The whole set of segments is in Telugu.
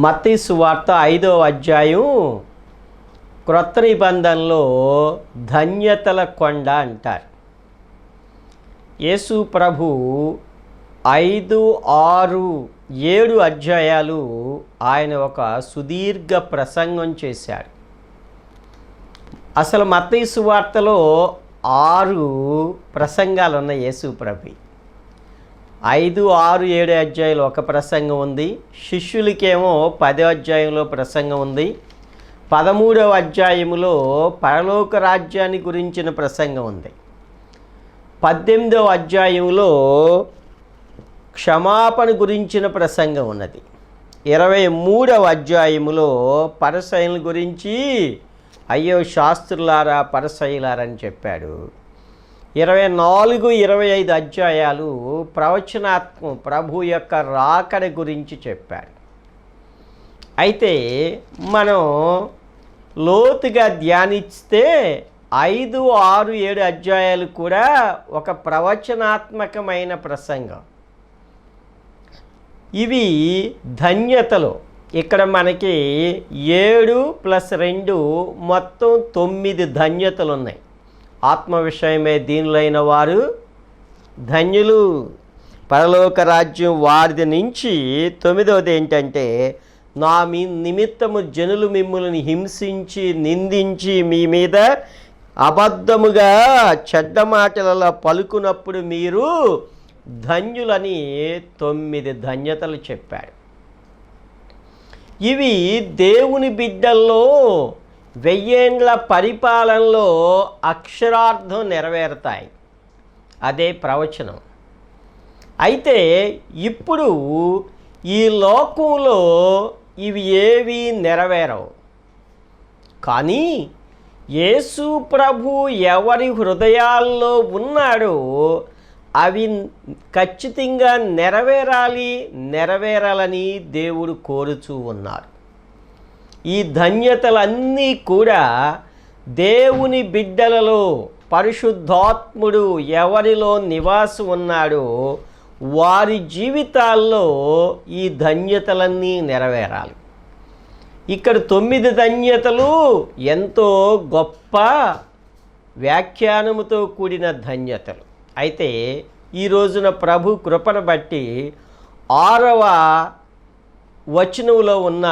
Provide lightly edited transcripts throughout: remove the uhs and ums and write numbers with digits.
మత్తయి సువార్త 5వ అధ్యాయం క్రొత్త నిబంధనలో ధన్యతల కొండ అంటారు. యేసు ప్రభు 5, 6, 7 అధ్యాయాలు ఆయన ఒక సుదీర్ఘ ప్రసంగం చేశాడు. అసలు మత్తయి సువార్తలో 6 ప్రసంగాలు ఉన్నాయి. యేసు ప్రభు 5, 6, 7 అధ్యాయులు ఒక ప్రసంగం ఉంది. శిష్యులకేమో 10వ అధ్యాయంలో ప్రసంగం ఉంది. 13వ అధ్యాయములో పరలోక రాజ్యాన్ని గురించిన ప్రసంగం ఉంది. 18వ అధ్యాయంలో క్షమాపణ గురించిన ప్రసంగం ఉన్నది. 23వ అధ్యాయములో పరసయుల గురించి అయ్యో శాస్త్రులారా పరసయులారా అని చెప్పాడు. 24, 25 అధ్యాయాలు ప్రవచనాత్మకం ప్రభు యొక్క రాకడ గురించి చెప్పాడు. అయితే మనం లోతుగా ధ్యానిస్తే 5, 6, 7 అధ్యాయాలు కూడా ఒక ప్రవచనాత్మకమైన ప్రసంగం. ఇవి ధన్యతలు. ఇక్కడ మనకి 7 + 2 మొత్తం 9 ధన్యతలు ఉన్నాయి. ఆత్మ విషయమే దీనులైన వారు ధన్యులు, పరలోక రాజ్యం వారిది నుంచి 9వది ఏంటంటే నా నిమిత్తము జనులు మిమ్మల్ని హింసించి నిందించి మీ మీద అబద్ధముగా చెడ్డ మాటలలో పలుకున్నప్పుడు మీరు ధన్యులని 9 ధన్యతలు చెప్పాడు. ఇవి దేవుని బిడ్డల్లో 1000 ఏండ్ల పరిపాలనలో అక్షరార్థం నెరవేరుతాయి. అదే ప్రవచనం. అయితే ఇప్పుడు ఈ లోకంలో ఇవి ఏవి నెరవేరవు. కానీ యేసు ప్రభు ఎవరి హృదయాల్లో ఉన్నాడో అవి ఖచ్చితంగా నెరవేరాలని దేవుడు కోరుచూ ఉన్నారు. ఈ ధన్యతలన్నీ కూడా దేవుని బిడ్డలలో పరిశుద్ధాత్ముడు ఎవరిలో నివాసం ఉన్నాడో వారి జీవితాల్లో ఈ ధన్యతలన్నీ నెరవేరాలి. ఇక్కడ 9 ధన్యతలు ఎంతో గొప్ప వ్యాఖ్యానముతో కూడిన ధన్యతలు. అయితే ఈ రోజున ప్రభు కృపను బట్టి 6వ వచనంలో ఉన్న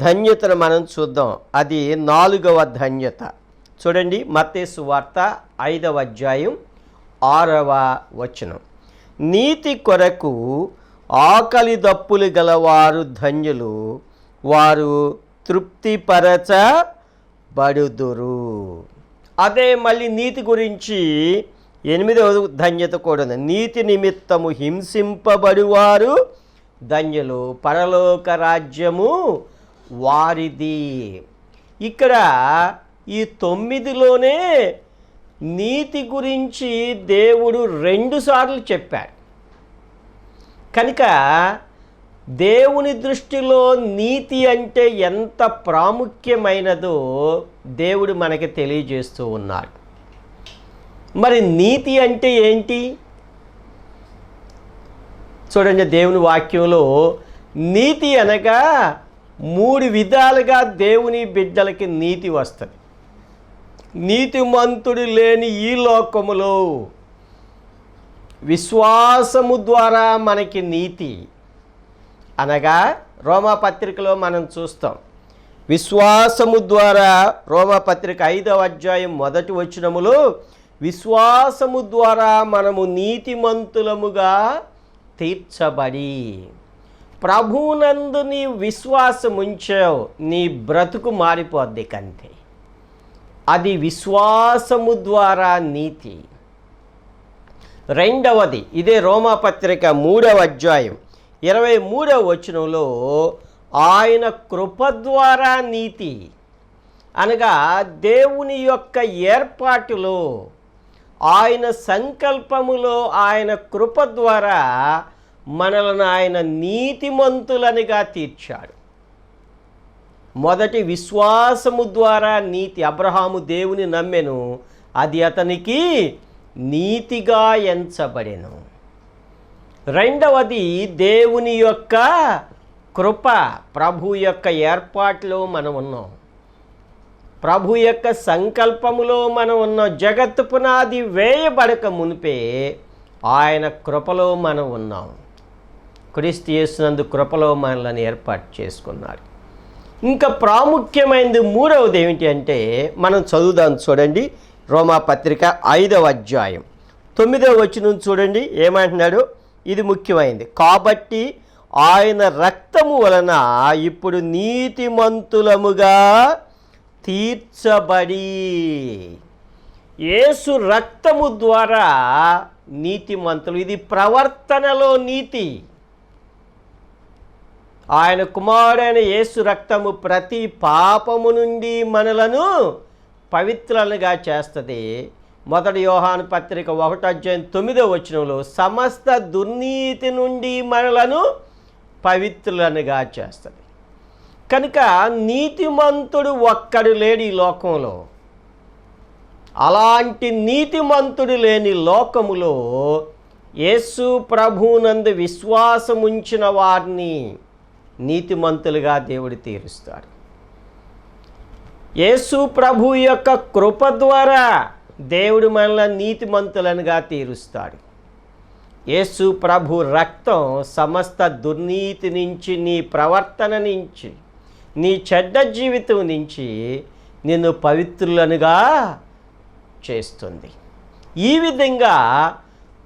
ధన్యతను మనం చూద్దాం. అది 4వ ధన్యత. చూడండి, మత్తయి సువార్త 5వ అధ్యాయం 6వ వచనం. నీతి కొరకు ఆకలి దప్పులు గలవారు ధన్యులు, వారు తృప్తిపరచబడుదురు. అదే మళ్ళీ నీతి గురించి 8వ ధన్యత కూడా ఉంది. నీతి నిమిత్తము హింసింపబడువారు ధన్యులు, పరలోక రాజ్యము వారిది. ఇక్కడ ఈ 9లోనే నీతి గురించి దేవుడు 2 సార్లు చెప్పాడు. కనుక దేవుని దృష్టిలో నీతి అంటే ఎంత ప్రాముఖ్యమైనదో దేవుడు మనకి తెలియజేస్తూ ఉన్నాడు. మరి నీతి అంటే ఏంటి? చూడండి, దేవుని వాక్యంలో నీతి అనగా 3 విధాలుగా దేవుని బిడ్డలకి నీతి వస్తుంది. నీతిమంతుడు లేని ఈ లోకములో విశ్వాసము ద్వారా మనకి నీతి అనగా రోమాపత్రికలో మనం చూస్తాం. విశ్వాసము ద్వారా రోమాపత్రిక 5వ అధ్యాయం 1వ వచనములో విశ్వాసము ద్వారా మనము నీతిమంతులముగా తీర్చబడి, ప్రభునందు నీ విశ్వాసం ఉంచావు, నీ బ్రతుకు మారిపోద్ది. కంటే అది విశ్వాసము ద్వారా నీతి. 2వది ఇదే రోమాపత్రిక 3వ అధ్యాయం 23వ వచనంలో ఆయన కృప ద్వారా నీతి అనగా దేవుని యొక్క ఏర్పాటులో ఆయన సంకల్పములో ఆయన కృప ద్వారా మనలను ఆయన నీతిమంతులనిగా తీర్చాడు. మొదటి విశ్వాసము ద్వారా నీతి. అబ్రహాము దేవుని నమ్మెను, అది అతనికి నీతిగా ఎంచబడెను. రెండవది దేవుని యొక్క కృప, ప్రభు యొక్క ఏర్పాటులో మనం ఉన్నాం. ప్రభు యొక్క సంకల్పములో మనం ఉన్నాం. జగత్తు పునాది వేయబడక మునిపే ఆయన కృపలో మనం ఉన్నాం. క్రీస్తు యేసునందు కృపలో మనల్ని ఏర్పాటు చేసుకున్నాడు. ఇంకా ప్రాముఖ్యమైనది మూడవది ఏమిటి అంటే మనం చదువుదాం. చూడండి, రోమాపత్రిక 5వ అధ్యాయం 9వ వచనం చూడండి ఏమంటున్నాడు. ఇది ముఖ్యమైనది. కాబట్టి ఆయన రక్తము వలన ఇప్పుడు నీతిమంతులముగా తీర్చబడి, యేసు రక్తము ద్వారా నీతిమంతులు. ఇది ప్రవర్తనలో నీతి. ఆయన కుమారుడైన యేసు రక్తము ప్రతి పాపము నుండి మనలను పవిత్రులుగా చేస్తుంది. 1 యోహాను పత్రిక 1వ అధ్యాయం 9వ వచనంలో సమస్త దుర్నీతి నుండి మనలను పవిత్రులనుగా చేస్తుంది. కనుక నీతిమంతుడు ఒక్కడు లేడు ఈ లోకంలో. అలాంటి నీతిమంతుడు లేని లోకములో యేసు ప్రభువునందు విశ్వాసముంచిన వారిని నీతిమంతులుగా దేవుడు తీరుస్తాడు. యేసు ప్రభు యొక్క కృప ద్వారా దేవుడు మనల్ని నీతిమంతులనుగా తీరుస్తాడు. యేసు ప్రభు రక్తం సమస్త దుర్నీతి నుంచి, నీ ప్రవర్తన నుంచి, నీ చెడ్డ జీవితం నుంచి నిన్ను పవిత్రులనుగా చేస్తుంది. ఈ విధంగా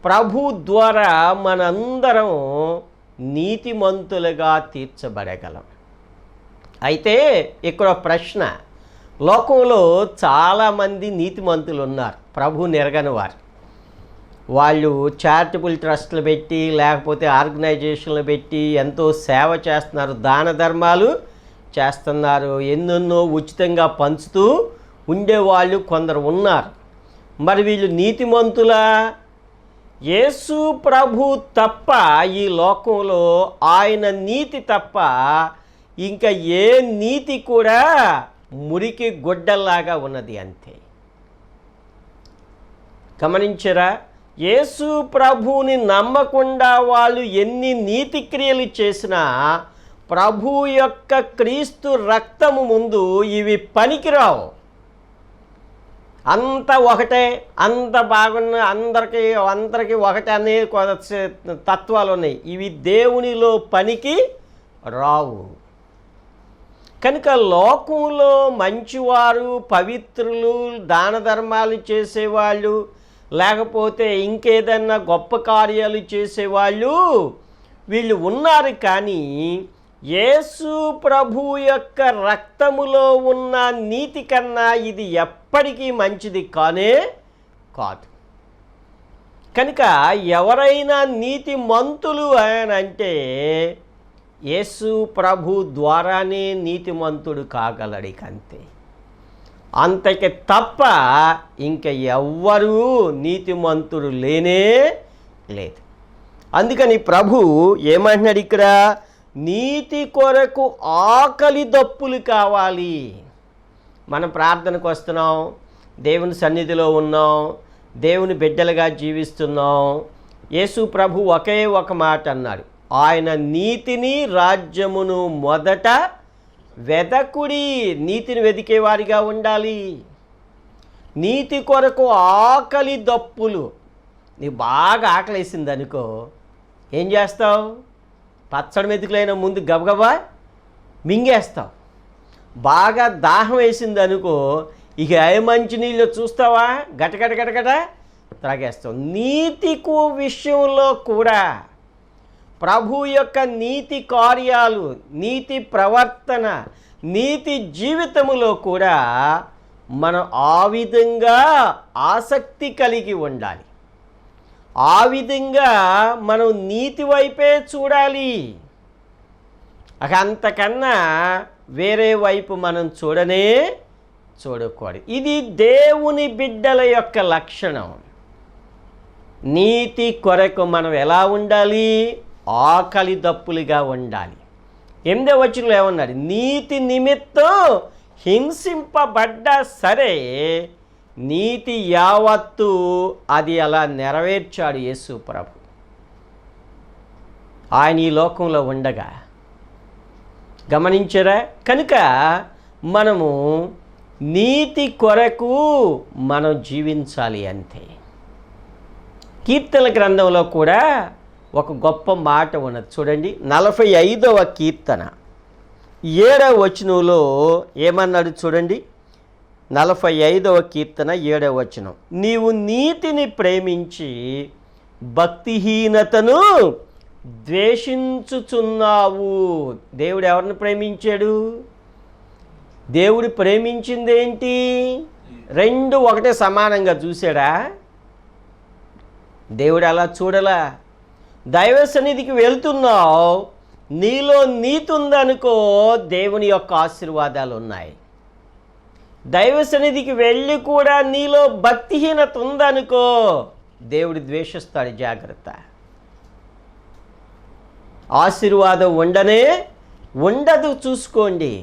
ప్రభు ద్వారా మనందరం నీతిమంతులుగా తీర్చబడగలం. అయితే ఇక్కడ ప్రశ్న, లోకంలో చాలామంది నీతిమంతులు ఉన్నారు, ప్రభు నెరగని వారు. వాళ్ళు చారిటబుల్ ట్రస్టులు పెట్టి, లేకపోతే ఆర్గనైజేషన్లు పెట్టి ఎంతో సేవ చేస్తున్నారు, దాన ధర్మాలు చేస్తున్నారు, ఎన్నెన్నో ఉచితంగా పంచుతూ ఉండేవాళ్ళు కొందరు ఉన్నారు. మరి వీళ్ళు నీతిమంతులా? యేసు ప్రభు తప్ప ఈ లోకంలో ఆయన నీతి తప్ప ఇంకా ఏ నీతి కూడా మురికి గుడ్డల్లాగా ఉన్నది, అంతే. గమనించరా? యేసు ప్రభువుని నమ్మకుండా వాళ్ళు ఎన్ని నీతి క్రియలు చేసినా ప్రభు యొక్క క్రీస్తు రక్తము ముందు ఇవి పనికిరావు. అంత ఒకటే, అంత బాగున్న, అందరికీ ఒకటే అనే తత్వాలు ఉన్నాయి. ఇవి దేవునిలో పనికి రావు. కనుక లోకంలో మంచివారు, పవిత్రులు, దాన ధర్మాలు చేసేవాళ్ళు, లేకపోతే ఇంకేదన్నా గొప్ప కార్యాలు చేసేవాళ్ళు వీళ్ళు ఉన్నారు. కానీ యేసు ప్రభు యొక్క రక్తములో ఉన్న నీతి కన్నా ఇది ఎప్పటికీ మంచిది కానే కాదు. కనుక ఎవరైనా నీతిమంతులు అని అంటే యేసు ప్రభు ద్వారానే నీతిమంతుడు కాగలడు, అంతే. అంతకి తప్ప ఇంక ఎవ్వరూ నీతిమంతుడు లేనే లేదు. అందుకని ప్రభు ఏమంటున్నాడు ఇక్కడ, నీతి కొరకు ఆకలి దప్పులు కావాలి. మనం ప్రార్థనకు వస్తున్నాం, దేవుని సన్నిధిలో ఉన్నాం, దేవుని బిడ్డలుగా జీవిస్తున్నాం. యేసు ప్రభు ఒకే ఒక మాట అన్నాడు, ఆయన నీతిని రాజ్యమును మొదట వెదకుడి. నీతిని వెదికేవారిగా ఉండాలి. నీతి కొరకు ఆకలి దప్పులు. నీకు బాగా ఆకలేసింది అనుకో, ఏం చేస్తావు? పచ్చడి మెతుకులైన ముందు గబగబా మింగేస్తావు. బాగా దాహం వేసింది అనుకో, ఇక ఏ మంచి నీళ్ళు చూస్తావా, గటగట త్రాగేస్తావు. నీతికు విషయంలో కూడా ప్రభు యొక్క నీతి కార్యాలు, నీతి ప్రవర్తన, నీతి జీవితములో కూడా మనం ఆ విధంగా ఆసక్తి కలిగి ఉండాలి. ఆ విధంగా మనం నీతి వైపే చూడాలి. అంతకన్నా వేరే వైపు మనం చూడకూడదు. ఇది దేవుని బిడ్డల యొక్క లక్షణం. నీతి కొరకు మనం ఎలా ఉండాలి? ఆకలి దప్పులుగా ఉండాలి. 8వ వచనంలో ఏమన్నాడు? నీతి నిమిత్తం హింసింపబడ్డా సరే నీతి యావత్తు అది అలా నెరవేర్చాడు యేసు ప్రభు. ఆయన ఈ లోకంలో ఉండగా గమనించరా? కనుక మనము నీతి కొరకు మనం జీవించాలి అంతే. కీర్తన గ్రంథంలో కూడా ఒక గొప్ప మాట ఉన్నది చూడండి. 45వ కీర్తన 7వ వచనంలో ఏమన్నాడు చూడండి. 45వ కీర్తన 7వ వచనం, నీవు నీతిని ప్రేమించి భక్తిహీనతను ద్వేషించుచున్నావు. దేవుడు ఎవరిని ప్రేమించాడు? దేవుడు ప్రేమించిందేంటి? రెండు ఒకటే సమానంగా చూశాడా? దేవుడు అలా చూడలా. దైవ సన్నిధికి వెళ్తున్నావు, నీలో నీతి ఉందనుకో, దేవుని యొక్క ఆశీర్వాదాలు ఉన్నాయి. దైవ సన్నిధికి వెళ్ళి కూడా నీలో భక్తిహీనత ఉందనుకో, దేవుడు ద్వేషిస్తాడు. జాగ్రత్త. ఆశీర్వాదం ఉండదు. చూసుకోండి.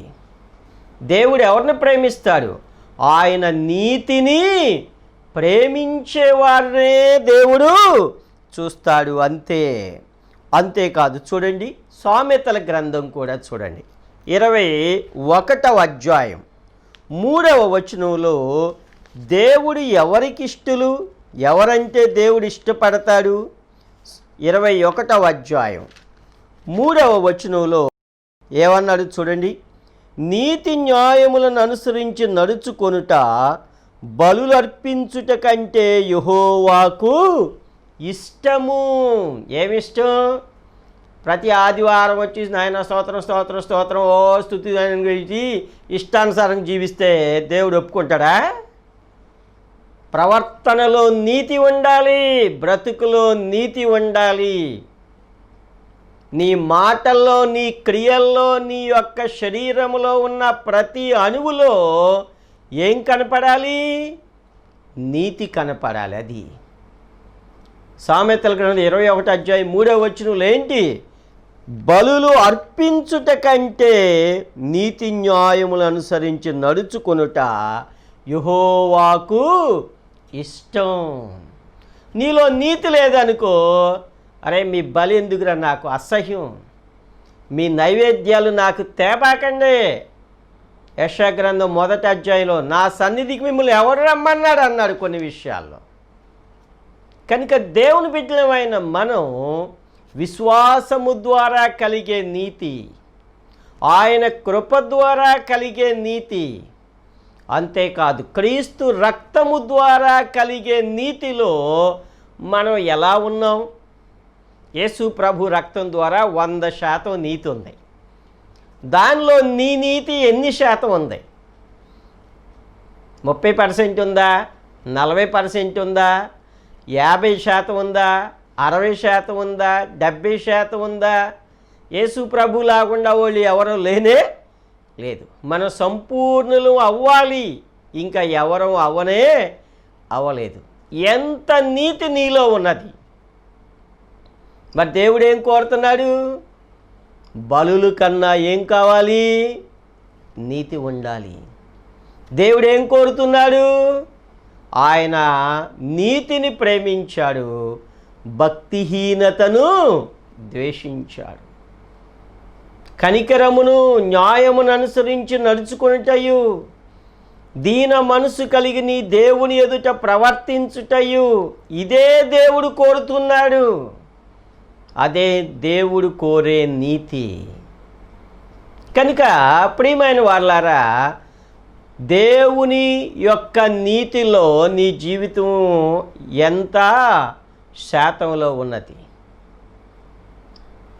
దేవుడు ఎవరిని ప్రేమిస్తాడు? ఆయన నీతిని ప్రేమించేవారినే దేవుడు చూస్తాడు. అంతేకాదు చూడండి, సామెతల గ్రంథం కూడా చూడండి. 21వ అధ్యాయం 3వ వచనంలో దేవుడు ఎవరికి ఇష్టలు, ఎవరంటే దేవుడు ఇష్టపడతాడు? 21వ అధ్యాయం 3వ వచనంలో ఏమన్నాడు చూడండి. నీతి న్యాయములను అనుసరించి నడుచుకొనుట బలులర్పించుట కంటే యెహోవాకు ఇష్టము. ఏమిష్టం? ప్రతి ఆదివారం వచ్చి నాయన స్తోత్రం స్తోత్రం స్తోత్రం ఓ స్తుతి గురించి ఇష్టానుసారం జీవిస్తే దేవుడు ఒప్పుకుంటాడా? ప్రవర్తనలో నీతి ఉండాలి, బ్రతుకులో నీతి ఉండాలి. నీ మాటల్లో, నీ క్రియల్లో, నీ యొక్క శరీరములో ఉన్న ప్రతి అణువులో ఏం కనపడాలి? నీతి కనపడాలి. అది సామెతల గ్రంథం 21వ అధ్యాయం 3వ వచనంలో ఏంటి? బలులు అర్పించుట కంటే నీతి న్యాయములు అనుసరించి నడుచుకొనుట యెహోవాకు ఇష్టం. నీలో నీతి లేదనుకో, అరే మీ బలి ఎందుకురా, నాకు అసహ్యం, మీ నైవేద్యాలు నాకు తేపాకండి. యెషయా గ్రంథం 1వ అధ్యాయంలో నా సన్నిధికి మిమ్మల్ని ఎవరు రమ్మన్నాడు అన్నాడు కొన్ని విషయాల్లో. కనుక దేవుని బిడ్డలమైన మనం విశ్వాసము ద్వారా కలిగే నీతి, ఆయన కృప ద్వారా కలిగే నీతి, అంతేకాదు క్రీస్తు రక్తము ద్వారా కలిగే నీతిలో మనం ఎలా ఉన్నాం? యేసు ప్రభు రక్తం ద్వారా 100% నీతి ఉంది. దానిలో నీ నీతి ఎన్ని శాతం ఉంది? 30% ఉందా? 40% ఉందా? 50% ఉందా? 60% ఉందా? 70% ఉందా? యేసు ప్రభు లాగుండా వాళ్ళు ఎవరో లేనే లేదు. మనం సంపూర్ణులు అవ్వాలి, ఇంకా ఎవరూ అవ్వలేదు. ఎంత నీతి నీలో ఉన్నది. మరి దేవుడు ఏం కోరుతున్నాడు? బలులు కన్నా ఏం కావాలి? నీతి ఉండాలి. దేవుడు ఏం కోరుతున్నాడు? ఆయన నీతిని ప్రేమించాడు, భక్తిహీనతను ద్వేషించాడు. కనికరమును న్యాయమును అనుసరించి నడుచుకొనుటయు, దీన మనసు కలిగి నీ దేవుని ఎదుట ప్రవర్తించుటయు, ఇదే దేవుడు కోరుతున్నాడు. అదే దేవుడు కోరే నీతి. కనుక ప్రియమైన వాళ్ళారా, దేవుని యొక్క నీతిలో నీ జీవితం ఎంత శాతంలో ఉన్నది?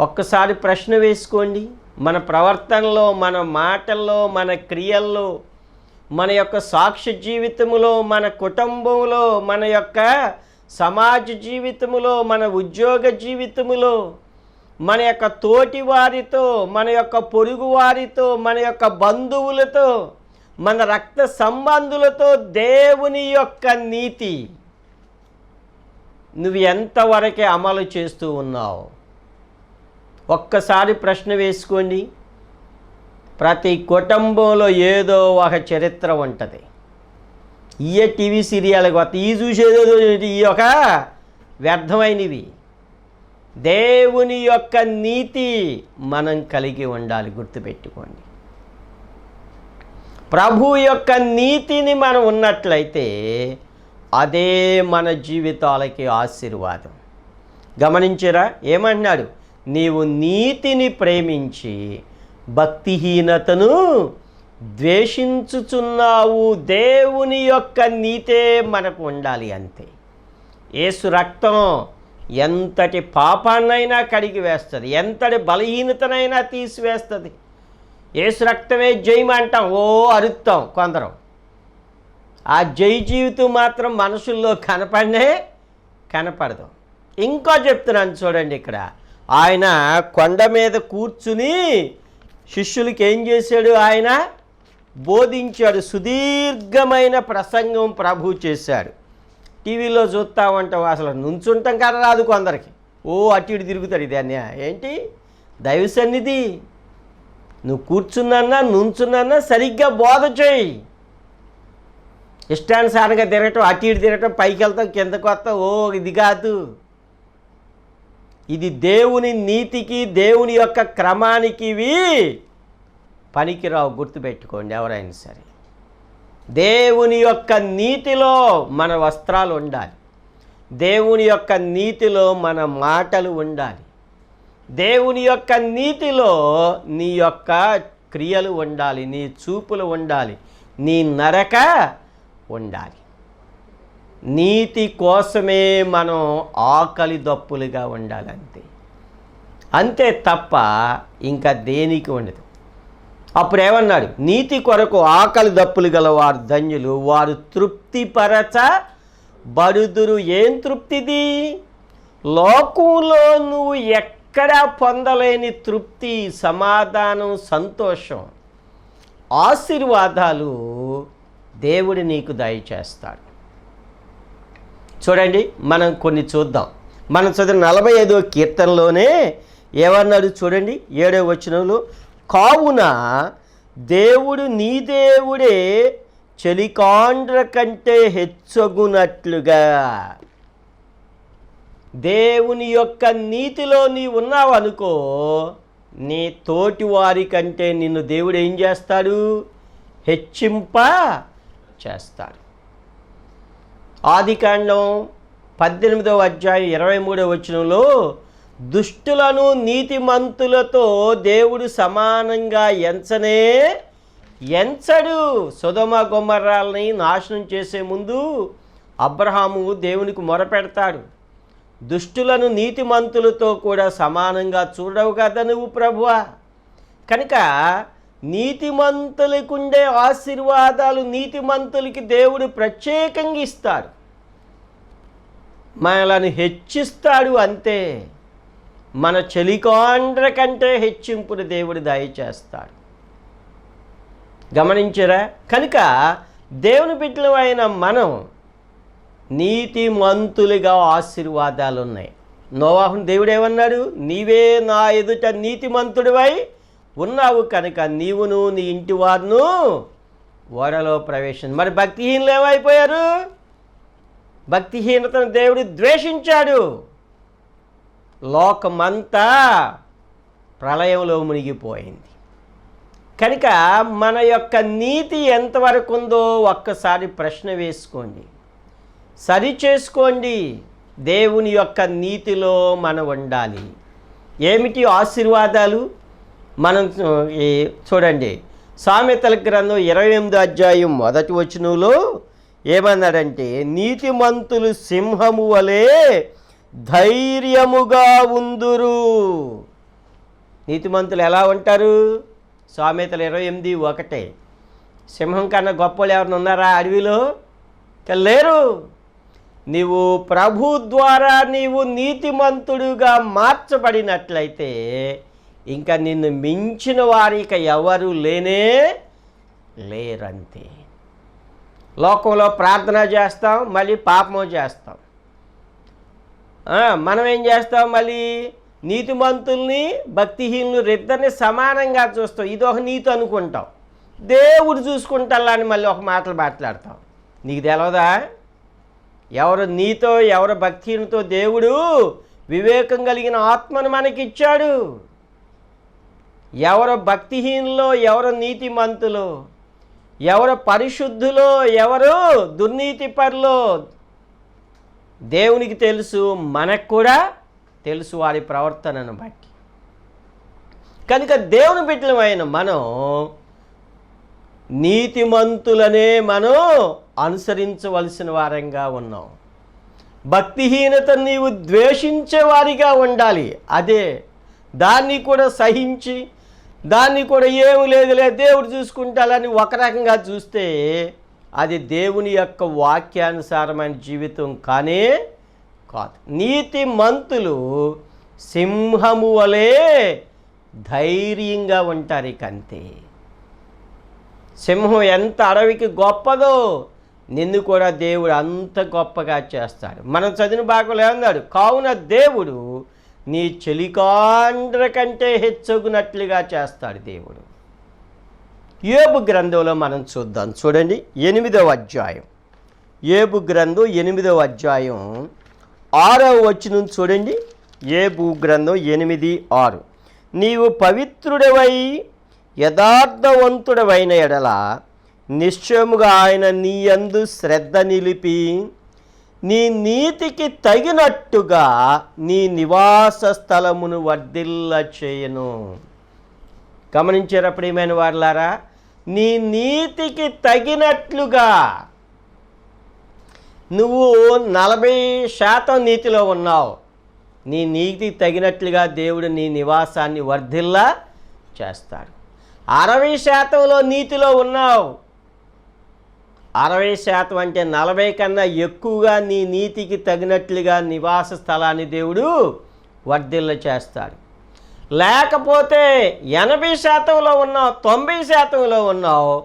ఒక్కసారి ప్రశ్న వేసుకోండి. మన ప్రవర్తనలో, మన మాటల్లో, మన క్రియల్లో, మన యొక్క సాక్ష్య జీవితంలో, మన కుటుంబంలో, మన యొక్క సమాజ జీవితములో, మన ఉద్యోగ జీవితములో, మన యొక్క తోటి వారితో, మన యొక్క పొరుగు వారితో, మన యొక్క బంధువులతో, మన రక్త సంబంధులతో దేవుని యొక్క నీతి నువ్వు ఎంతవరకే అమలు చేస్తూ ఉన్నావు? ఒక్కసారి ప్రశ్న వేసుకోండి. ప్రతి కుటుంబంలో ఏదో ఒక చరిత్ర ఉంటుంది. ఈ టీవీ సీరియల్ కొత్త ఈ చూసేదో ఈ ఒక వ్యర్థమైనవి. దేవుని యొక్క నీతి మనం కలిగి ఉండాలి. గుర్తుపెట్టుకోండి, ప్రభు యొక్క నీతిని మనం ఉన్నట్లయితే అదే మన జీవితాలకి ఆశీర్వాదం. గమనించరా, ఏమంటున్నాడు? నీవు నీతిని ప్రేమించి భక్తిహీనతను ద్వేషించుచున్నావు. దేవుని యొక్క నీతే మనకు ఉండాలి, అంతే. యేసు రక్తం ఎంతటి పాపాన్నైనా కడిగి వేస్తుంది, ఎంతటి బలహీనతనైనా తీసివేస్తుంది. యేసు రక్తమే జయమంటాం, ఓ అరుస్తాం కొందరం. ఆ జై జీవితం మాత్రం మనుషుల్లో కనపడదు. ఇంకా చెప్తున్నాను చూడండి, ఇక్కడ ఆయన కొండ మీద కూర్చుని శిష్యులకి ఏం చేశాడు? ఆయన బోధించాడు. సుదీర్ఘమైన ప్రసంగం ప్రభు చేశాడు. టీవీలో చూస్తూ ఉంటాం, అసలు నుంచుంటాం కదా రాదు కొందరికి. ఓ అటు ఇటు తిరుగుతాడు. ఇది అన్య ఏంటి? దైవ సన్నిధి. నువ్వు కూర్చున్నా నుంచున్నా సరిగ్గా బోధ చేయి. ఇష్టానుసారంగా తిరగటం, అటు ఇటు తిరగటం, పైకి వెళ్తాం కిందకు వస్తాం, ఓ ఇది కాదు. ఇది దేవుని నీతికి, దేవుని యొక్క క్రమానికి ఇవి పనికిరావు. గుర్తుపెట్టుకోండి ఎవరైనా సరే. దేవుని యొక్క నీతిలో మన వస్త్రాలు ఉండాలి, దేవుని యొక్క నీతిలో మన మాటలు ఉండాలి, దేవుని యొక్క నీతిలో నీ యొక్క క్రియలు ఉండాలి, నీ చూపులు ఉండాలి, నీ నడక ఉండాలి. నీతి కోసమే మనం ఆకలి దప్పులుగా ఉండాలి, అంతే తప్ప ఇంకా దేనికి ఉండదు. అప్పుడు ఏమన్నాడు? నీతి కొరకు ఆకలి దప్పులు గల వారు ధన్యులు, వారు తృప్తిపరచబడుదురు. ఏం తృప్తిది? లోకంలో నువ్వు ఎక్కడా పొందలేని తృప్తి, సమాధానం, సంతోషం, ఆశీర్వాదాలు దేవుడు నీకు దయచేస్తాడు. చూడండి, మనం కొన్ని చూద్దాం. మనం చదివిన 45వ కీర్తనలోనే ఏమన్నాడు చూడండి, 7వ వచనంలో, కావున దేవుడు నీ దేవుడే చెలికాండ్ర కంటే హెచ్చగునట్లుగా. దేవుని యొక్క నీతిలో నీ ఉన్నావు అనుకో, నీ తోటి వారి కంటే నిన్ను దేవుడు ఏం చేస్తాడు? హెచ్చింప చేస్తాడు. ఆదికాండం 18వ అధ్యాయం 23వ వచనంలో, దుష్టులను నీతిమంతులతో దేవుడు సమానంగా ఎంచడు. సొదొమ గొమొర్రాలని నాశనం చేసే ముందు అబ్రహాము దేవునికి మొరపెడతాడు. దుష్టులను నీతిమంతులతో కూడా సమానంగా చూడవు కదా నువ్వు ప్రభువా. కనుక నీతిమంతులకుండే ఆశీర్వాదాలు నీతిమంతులకి దేవుడు ప్రత్యేకంగా ఇస్తాడు, మనలను హెచ్చిస్తాడు, అంతే. మన చెలికాండ్ర కంటే హెచ్చింపుని దేవుడు దయచేస్తాడు. గమనించరా? కనుక దేవుని బిడ్డలమైన మనం నీతిమంతులుగా ఆశీర్వాదాలు ఉన్నాయి. నోవాహును దేవుడు ఏమన్నాడు? నీవే నా ఎదుట నీతిమంతుడివై ఉన్నావు కనుక నీవును నీ ఇంటి వారును ఓడలో ప్రవేశం. మరి భక్తిహీనులు ఏమైపోయారు? భక్తిహీనతను దేవుడు ద్వేషించాడు. లోకమంతా ప్రళయంలో మునిగిపోయింది. కనుక మన యొక్క నీతి ఎంతవరకు ఉందో ఒక్కసారి ప్రశ్న వేసుకోండి, సరి చేసుకోండి. దేవుని యొక్క నీతిలో మనం ఉండాలి. ఏమిటి ఆశీర్వాదాలు? మనం చూడండి, సామెతల గ్రంథం 28వ అధ్యాయం 1వ వచనంలో ఏమన్నాడంటే, నీతిమంతులు సింహము వలె ధైర్యముగా ఉందురు. నీతిమంతులు ఎలా ఉంటారు? సామెతలు 28:1. సింహం కన్నా గొప్పలు ఎవరిని ఉన్నారా అడవిలో? లేరు. నీవు ప్రభు ద్వారా నీవు నీతిమంతుడుగా మార్చబడినట్లయితే ఇంకా నిన్ను మించిన వారిక ఎవరు లేరంతే. లోకంలో ప్రార్థన చేస్తాం, మళ్ళీ పాపము చేస్తాం. మనం ఏం చేస్తాం? మళ్ళీ నీతిమంతుల్ని భక్తిహీనులు ఇద్దరిని సమానంగా చూస్తాం. ఇది ఒక నీతి అనుకుంటాం, దేవుడు చూసుకుంటా అని మళ్ళీ ఒక మాట్లాడతాం. నీకు తెలవదా ఎవరు నీతో ఎవరు భక్తిహీనతో దేవుడు వివేకం కలిగిన ఆత్మను మనకిచ్చాడు. ఎవరు భక్తిహీనులో, ఎవరు నీతిమంతులో, ఎవరు పరిశుద్ధులో, ఎవరు దుర్నీతిపరులో దేవునికి తెలుసు, మనకు కూడా తెలుసు వారి ప్రవర్తనను బట్టి. కనుక దేవుని బిడ్డలమైన మనం నీతిమంతులనే మనం అనుసరించవలసిన వారంగా ఉన్నాం. భక్తిహీనతను నీవు ద్వేషించే వారిగా ఉండాలి. అదే దాన్ని కూడా సహించి, దాన్ని కూడా ఏమి లేదులే దేవుడు చూసుకుంటాలని ఒక రకంగా చూస్తే అది దేవుని యొక్క వాక్యానుసారమైన జీవితం కానే కాదు. నీతిమంతులు సింహము వలె ధైర్యంగా ఉంటారు. ఇక అంతే. సింహం ఎంత అడవికి గొప్పదో నిన్ను కూడా దేవుడు అంత గొప్పగా చేస్తాడు. మనం చదివిన భాగంలో ఏమన్నాడు? కావున దేవుడు నీ చెలికాండ్ర కంటే హెచ్చగునట్లుగా చేస్తాడు దేవుడు. యోబు గ్రంథంలో మనం చూద్దాం. చూడండి 8వ అధ్యాయం, యోబు గ్రంథం 8వ అధ్యాయం 6వ వచనం చూడండి. యోబు గ్రంథం 8:6. నీవు పవిత్రుడవై యథార్థవంతుడవైన ఎడల నిశ్చయముగా ఆయన నీ యందు శ్రద్ధ నిలిపి నీ నీతికి తగినట్టుగా నీ నివాస స్థలమును వర్ధిల్ల చేయను. గమనించారా ప్రియమైన వారులారా? నీ నీతికి తగినట్లుగా. నువ్వు 40% నీతిలో ఉన్నావు, నీ నీతికి తగినట్లుగా దేవుడు నీ నివాసాన్ని వర్ధిల్లా చేస్తాడు. 60%లో నీతిలో ఉన్నావు, 60% అంటే 40 కన్నా ఎక్కువగా నీ నీతికి తగినట్లుగా నివాస స్థలాన్ని దేవుడు వర్ధిల్ల చేస్తాడు. లేకపోతే 80%లో ఉన్నావు, 90%లో ఉన్నావు,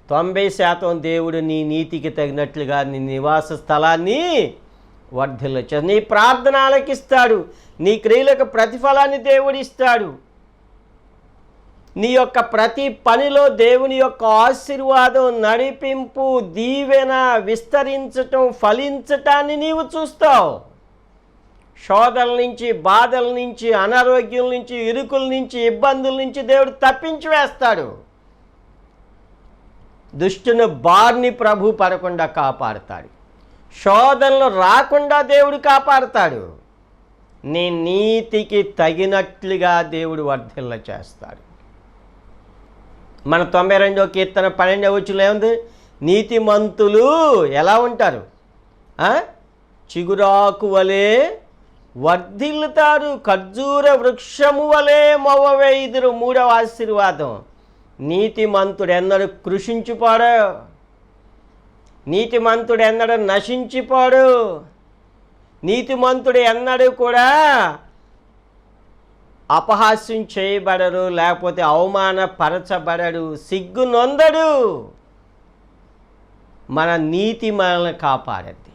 90% దేవుడు నీ నీతికి తగినట్లుగా నీ నివాస స్థలాన్ని వర్ధిల్ల చేస్తాడు. నీ ప్రార్థన ఆలకిస్తాడు, నీ క్రియలకు ప్రతిఫలాన్ని దేవుడు ఇస్తాడు. నీ యొక్క ప్రతి పనిలో దేవుని యొక్క ఆశీర్వాదం, నడిపింపు, దీవెన విస్తరించటం, ఫలించటాన్ని నీవు చూస్తావు. శోధల నుంచి, బాధల నుంచి, అనారోగ్యం నుంచి, ఇరుకుల నుంచి, ఇబ్బందుల నుంచి దేవుడు తప్పించి వేస్తాడు. దుష్టుని బారిని ప్రభు పడకుండా కాపాడుతాడు. శోధనలు రాకుండా దేవుడు కాపాడుతాడు. నీ నీతికి తగినట్లుగా దేవుడు వర్ధిల్ల చేస్తాడు. మన 92వ కీర్తన 12వ వచనంలో ఏముంది? నీతిమంతులు ఎలా ఉంటారు? చిగురాకు వలె వర్ధిల్లుతారు, ఖర్జూర వృక్షము వలె మొవ్వవేయుదురు. 3వ ఆశీర్వాదం, నీతిమంతుడు ఎన్నడూ కృషించిపోడు, నీతిమంతుడు ఎన్నడూ నశించిపోడు, నీతిమంతుడు ఎన్నడూ కూడా అపహాస్యం చేయబడరు, లేకపోతే అవమానపరచబడడు, సిగ్గు నొందడు. మన నీతి మనల్ని కాపాడద్ది.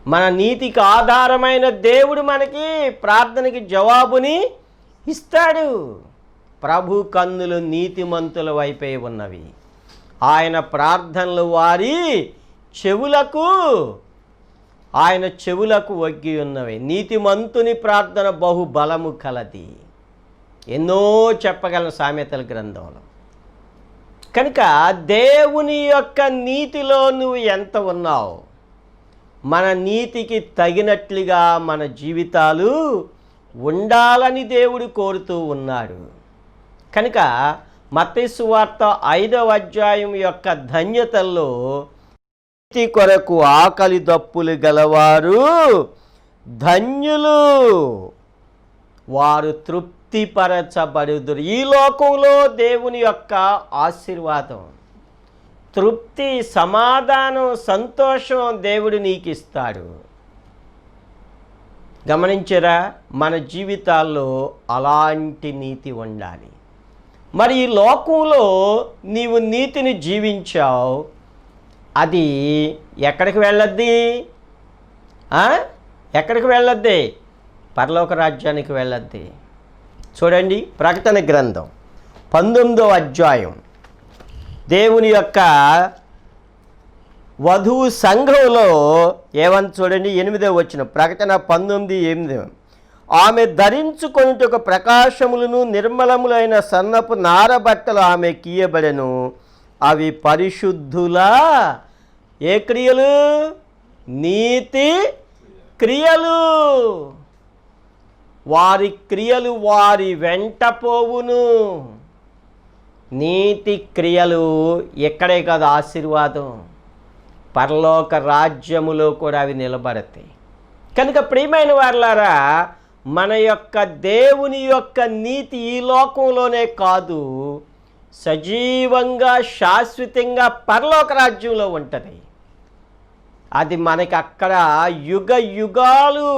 మన నీతికి ఆధారమైన దేవుడు మనకి ప్రార్థనకి జవాబుని ఇస్తాడు. ప్రభు కన్నులు నీతిమంతుల వైపే ఉన్నవి, ఆయన ప్రార్థనలు ఆయన చెవులకు వగ్గి ఉన్నవి. నీతిమంతుని ప్రార్థన బహు బలము కలది. ఎన్నో చెప్పగలను సామెతల గ్రంథంలో. కనుక దేవుని యొక్క నీతిలో నువ్వు ఎంత ఉన్నావు, మన నీతికి తగినట్లుగా మన జీవితాలు ఉండాలని దేవుడు కోరుతూ ఉన్నాడు. కనుక మత్తయి సువార్త 5వ అధ్యాయం యొక్క ధన్యతల్లో నీతి కొరకు ఆకలి దప్పులు గలవారు ధన్యులు, వారు తృప్తిపరచబడుదురు. ఈ లోకంలో దేవుని యొక్క ఆశీర్వాదం, తృప్తి, సమాధానం, సంతోషం దేవుడు నీకు ఇస్తాడు. గమనించరా? మన జీవితాల్లో అలాంటి నీతి ఉండాలి. మరి ఈ లోకంలో నీవు నీతిని జీవించావు, అది ఎక్కడికి వెళ్ళద్ది? ఎక్కడికి వెళ్ళద్ది? పరలోక రాజ్యానికి వెళ్ళద్ది. చూడండి, ప్రకటన గ్రంథం 19వ అధ్యాయం, దేవుని యొక్క వధువు సంఘంలో ఏమని చూడండి, 8వ వచనం, ప్రకటన 19:8. ఆమె ధరించుకొనుటకు ప్రకాశములను నిర్మలములైన సన్నపు నారబట్టలు ఆమె కీయబడెను. అవి పరిశుద్ధుల ఏ క్రియలు? నీతి క్రియలు. వారి క్రియలు వారి వెంట పోవును. నీతి క్రియలు ఎక్కడే కాదు ఆశీర్వాదం, పరలోక రాజ్యములో కూడా అవి నిలబడతాయి. కనుక ప్రియమైన వారలారా, మన యొక్క దేవుని యొక్క నీతి ఈ లోకంలోనే కాదు, సజీవంగా శాశ్వతంగా పరలోక రాజ్యంలో ఉంటుంది. అది మనకి అక్కడ యుగ యుగాలు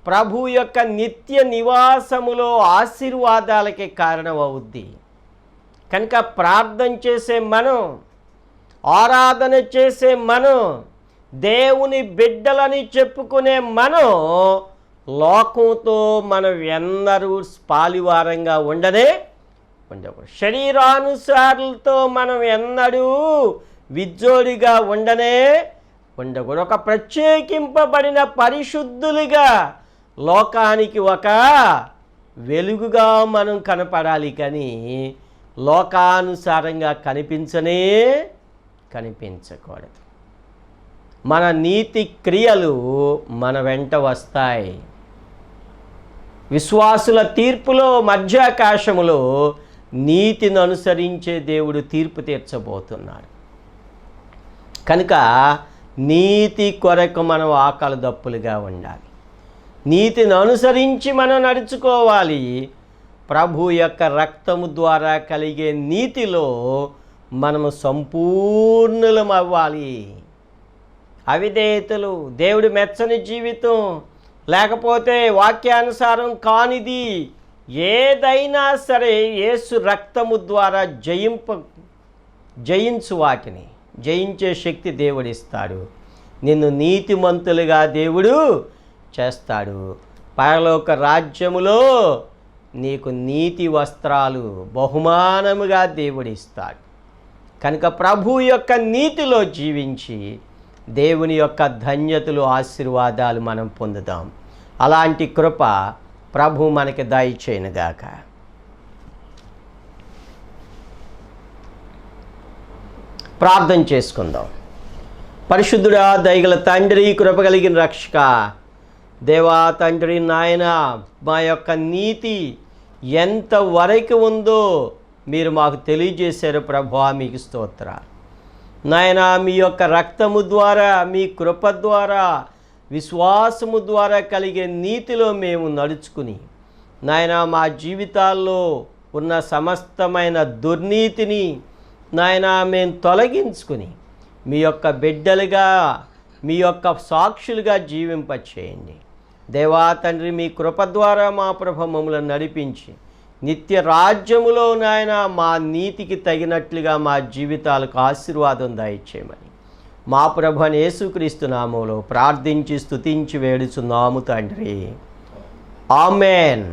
ప్రభు యొక్క నిత్య నివాసములో ఆశీర్వాదాలకి కారణం అవుద్ది. కనుక ప్రార్థన చేసే మనం, ఆరాధన చేసే మనం, దేవుని బిడ్డలని చెప్పుకునే మనం లోకంతో మనం ఎన్నరూ పాలివారంగా ఉండకూడదు. శరీరానుసారులతో మనం ఎన్నడూ విజ్జోడిగా ఉండకూడదు. ఒక ప్రత్యేకింపబడిన పరిశుద్ధులుగా లోకానికి ఒక వెలుగుగా మనం కనపడాలి, కానీ లోకానుసారంగా కనిపించకూడదు. మన నీతి క్రియలు మన వెంట వస్తాయి. విశ్వాసుల తీర్పులో మధ్యాకాశములో నీతిని అనుసరించే దేవుడు తీర్పు తీర్చబోతున్నాడు. కనుక నీతి కొరకు మనం ఆకలి దప్పులుగా ఉండాలి. నీతిని అనుసరించి మనం నడుచుకోవాలి. ప్రభు యొక్క రక్తము ద్వారా కలిగే నీతిలో మనము సంపూర్ణులం అవ్వాలి. అవిధేయతలు, దేవుడు మెచ్చని జీవితం, లేకపోతే వాక్యానుసారం కానిది ఏదైనా సరే యేసు రక్తము ద్వారా జయించు వాటిని జయించే శక్తి దేవుడిస్తాడు. నిన్ను నీతిమంతులుగా దేవుడు చేస్తాడు. పరలోక రాజ్యములో నీకు నీతి వస్త్రాలు బహుమానముగా దేవుడిస్తాడు. కనుక ప్రభు యొక్క నీతిలో జీవించి దేవుని యొక్క ధన్యతలు, ఆశీర్వాదాలు మనం పొందుదాం. అలాంటి కృప ప్రభు మనకి దయచేయునుగాక. ప్రార్థన చేసుకుందాం. పరిశుద్ధుడా, దయగల తండ్రి, కృప కలిగిన రక్షక, దేవా తండ్రి, నాయన, మా యొక్క నీతి ఎంత వరకు ఉందో మీరు మాకు తెలియజేశారు ప్రభువా, మీకు స్తోత్రాలు నాయన. మీ యొక్క రక్తము ద్వారా, మీ కృప ద్వారా, విశ్వాసము ద్వారా కలిగే నీతిలో మేము నడుచుకుని నాయన మా జీవితాల్లో ఉన్న సమస్తమైన దుర్నీతిని నాయన మేము తొలగించుకుని మీ యొక్క బిడ్డలుగా, మీ యొక్క సాక్షులుగా జీవింపచేయండి. దేవా తండ్రి, మీ కృప ద్వారా మా ప్రభు మమ్మల్ని నడిపించి నిత్య రాజ్యములో నాయన మా నీతికి తగినట్లుగా మా జీవితాలకు ఆశీర్వాదం దయచేయమని మా ప్రభు యేసుక్రీస్తు నామములో ప్రార్థించి స్తుతించి వేడుచున్నాము తండ్రి. ఆమేన్.